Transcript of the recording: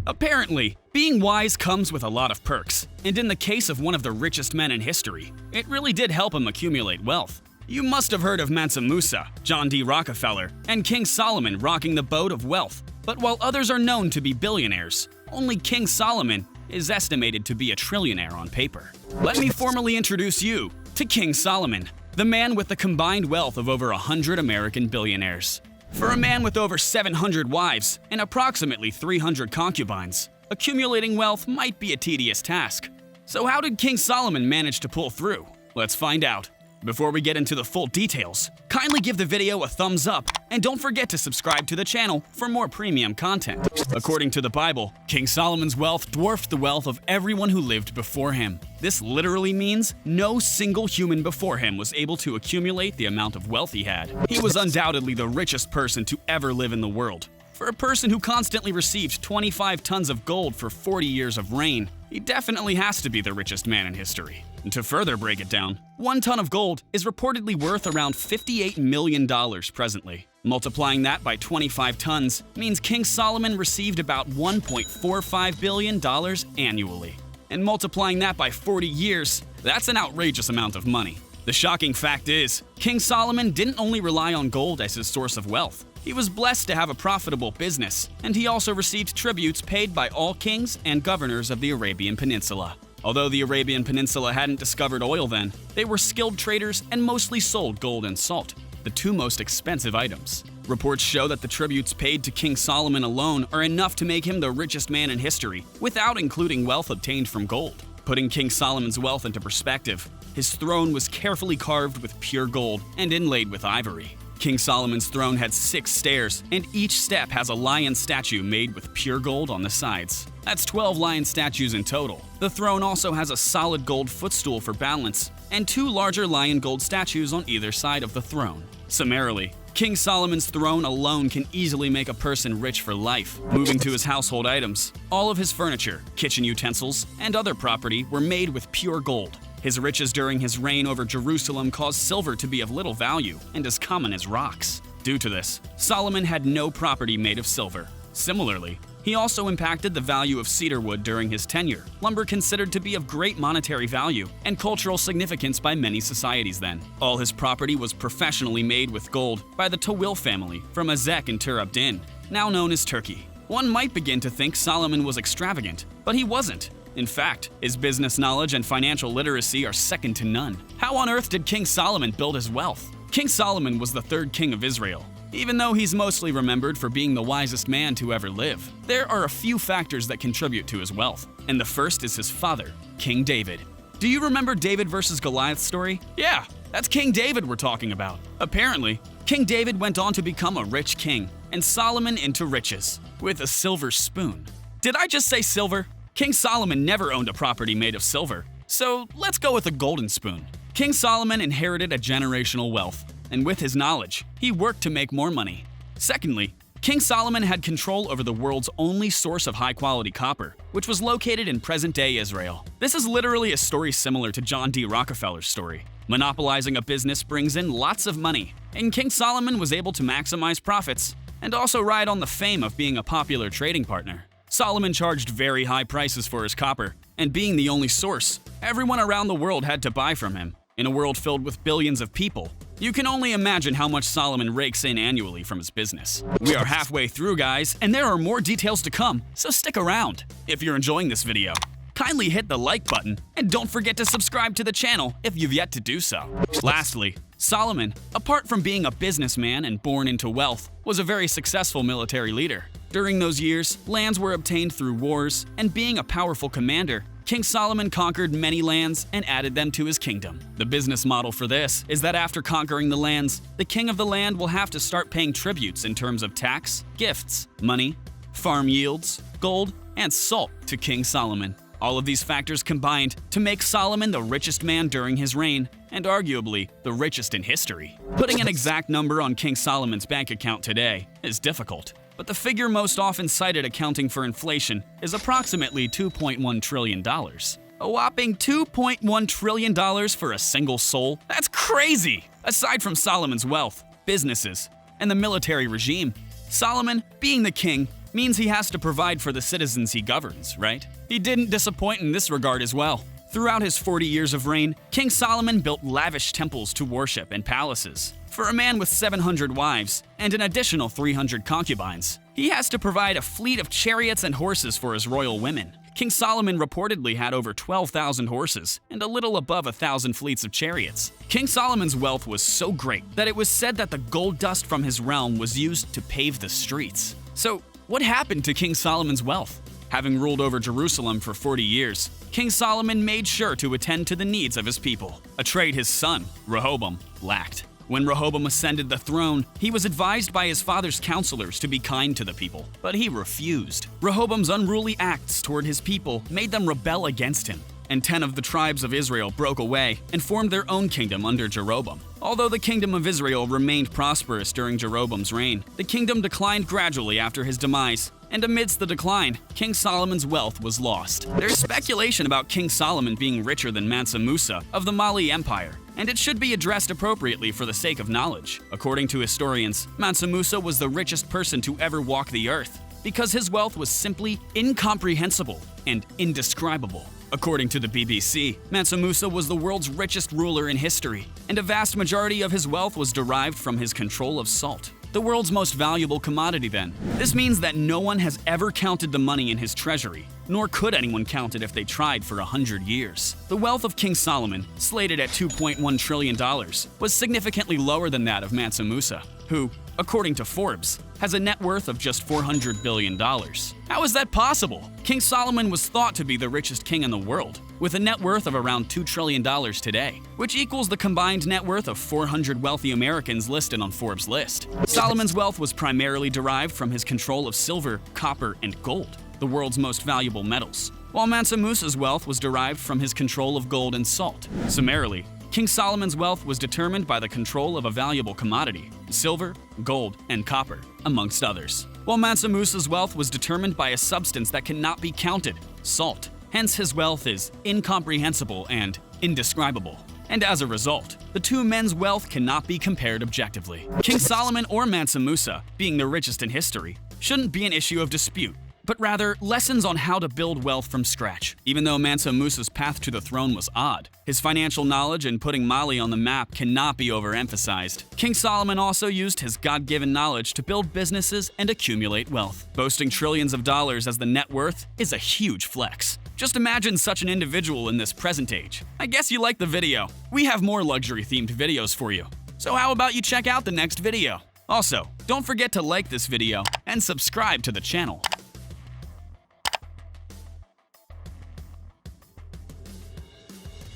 Apparently, being wise comes with a lot of perks, and in the case of one of the richest men in history, it really did help him accumulate wealth. You must have heard of Mansa Musa, John D. Rockefeller, and King Solomon rocking the boat of wealth. But while others are known to be billionaires, only King Solomon is estimated to be a trillionaire on paper. Let me formally introduce you to King Solomon, the man with the combined wealth of over 100 American billionaires. For a man with over 700 wives and approximately 300 concubines, accumulating wealth might be a tedious task. So how did King Solomon manage to pull through? Let's find out. Before we get into the full details, kindly give the video a thumbs up and don't forget to subscribe to the channel for more premium content. According to the Bible, King Solomon's wealth dwarfed the wealth of everyone who lived before him. This literally means no single human before him was able to accumulate the amount of wealth he had. He was undoubtedly the richest person to ever live in the world. For a person who constantly received 25 tons of gold for 40 years of reign, he definitely has to be the richest man in history. And to further break it down, 1 ton of gold is reportedly worth around $58 million presently. Multiplying that by 25 tons means King Solomon received about $1.45 billion annually. And multiplying that by 40 years, that's an outrageous amount of money. The shocking fact is, King Solomon didn't only rely on gold as his source of wealth. He was blessed to have a profitable business, and he also received tributes paid by all kings and governors of the Arabian Peninsula. Although the Arabian Peninsula hadn't discovered oil then, they were skilled traders and mostly sold gold and salt, the two most expensive items. Reports show that the tributes paid to King Solomon alone are enough to make him the richest man in history, without including wealth obtained from gold. Putting King Solomon's wealth into perspective, his throne was carefully carved with pure gold and inlaid with ivory. King Solomon's throne had 6 stairs, and each step has a lion statue made with pure gold on the sides. That's 12 lion statues in total. The throne also has a solid gold footstool for balance, and 2 larger lion gold statues on either side of the throne. Summarily, King Solomon's throne alone can easily make a person rich for life. Moving to his household items, all of his furniture, kitchen utensils, and other property were made with pure gold. His riches during his reign over Jerusalem caused silver to be of little value and as common as rocks. Due to this, Solomon had no property made of silver. Similarly, he also impacted the value of cedar wood during his tenure, lumber considered to be of great monetary value and cultural significance by many societies then. All his property was professionally made with gold by the Tawil family from Azek in Tur Abdin, now known as Turkey. One might begin to think Solomon was extravagant, but he wasn't. In fact, his business knowledge and financial literacy are second to none. How on earth did King Solomon build his wealth? King Solomon was the 3rd king of Israel. Even though he's mostly remembered for being the wisest man to ever live, there are a few factors that contribute to his wealth, and the first is his father, King David. Do you remember David versus Goliath story? Yeah, that's King David we're talking about. Apparently, King David went on to become a rich king, and Solomon into riches, with a silver spoon. Did I just say silver? King Solomon never owned a property made of silver, so let's go with a golden spoon. King Solomon inherited a generational wealth, and with his knowledge, he worked to make more money. Secondly, King Solomon had control over the world's only source of high-quality copper, which was located in present-day Israel. This is literally a story similar to John D. Rockefeller's story. Monopolizing a business brings in lots of money, and King Solomon was able to maximize profits and also ride on the fame of being a popular trading partner. Solomon charged very high prices for his copper, and being the only source, everyone around the world had to buy from him. In a world filled with billions of people, you can only imagine how much Solomon rakes in annually from his business. We are halfway through, guys, and there are more details to come, so stick around. If you're enjoying this video, kindly hit the like button, and don't forget to subscribe to the channel if you've yet to do so. Lastly, Solomon, apart from being a businessman and born into wealth, was a very successful military leader. During those years, lands were obtained through wars, and being a powerful commander, King Solomon conquered many lands and added them to his kingdom. The business model for this is that after conquering the lands, the king of the land will have to start paying tributes in terms of tax, gifts, money, farm yields, gold, and salt to King Solomon. All of these factors combined to make Solomon the richest man during his reign, and arguably the richest in history. Putting an exact number on King Solomon's bank account today is difficult, but the figure most often cited accounting for inflation is approximately $2.1 trillion. A whopping $2.1 trillion for a single soul? That's crazy! Aside from Solomon's wealth, businesses, and the military regime, Solomon, being the king, means he has to provide for the citizens he governs, right? He didn't disappoint in this regard as well. Throughout his 40 years of reign, King Solomon built lavish temples to worship and palaces. For a man with 700 wives and an additional 300 concubines, he has to provide a fleet of chariots and horses for his royal women. King Solomon reportedly had over 12,000 horses and a little above 1,000 fleets of chariots. King Solomon's wealth was so great that it was said that the gold dust from his realm was used to pave the streets. So, what happened to King Solomon's wealth? Having ruled over Jerusalem for 40 years, King Solomon made sure to attend to the needs of his people, a trait his son, Rehoboam, lacked. When Rehoboam ascended the throne, he was advised by his father's counselors to be kind to the people, but he refused. Rehoboam's unruly acts toward his people made them rebel against him, and 10 of the tribes of Israel broke away and formed their own kingdom under Jeroboam. Although the kingdom of Israel remained prosperous during Jeroboam's reign, the kingdom declined gradually after his demise, and amidst the decline, King Solomon's wealth was lost. There's speculation about King Solomon being richer than Mansa Musa of the Mali Empire, and it should be addressed appropriately for the sake of knowledge. According to historians, Mansa Musa was the richest person to ever walk the earth, because his wealth was simply incomprehensible and indescribable. According to the BBC, Mansa Musa was the world's richest ruler in history, and a vast majority of his wealth was derived from his control of salt, the world's most valuable commodity then. This means that no one has ever counted the money in his treasury, nor could anyone count it if they tried for 100 years. The wealth of King Solomon, slated at $2.1 trillion, was significantly lower than that of Mansa Musa, who, according to Forbes, has a net worth of just $400 billion. How is that possible? King Solomon was thought to be the richest king in the world, with a net worth of around $2 trillion today, which equals the combined net worth of 400 wealthy Americans listed on Forbes' list. Solomon's wealth was primarily derived from his control of silver, copper, and gold, the world's most valuable metals, while Mansa Musa's wealth was derived from his control of gold and salt. Summarily, King Solomon's wealth was determined by the control of a valuable commodity, silver, gold, and copper, amongst others, while Mansa Musa's wealth was determined by a substance that cannot be counted, salt. Hence, his wealth is incomprehensible and indescribable. And as a result, the two men's wealth cannot be compared objectively. King Solomon or Mansa Musa, being the richest in history, shouldn't be an issue of dispute, but rather lessons on how to build wealth from scratch. Even though Mansa Musa's path to the throne was odd, his financial knowledge and putting Mali on the map cannot be overemphasized. King Solomon also used his God-given knowledge to build businesses and accumulate wealth. Boasting trillions of dollars as the net worth is a huge flex. Just imagine such an individual in this present age. I guess you liked the video. We have more luxury-themed videos for you. So how about you check out the next video? Also, don't forget to like this video and subscribe to the channel.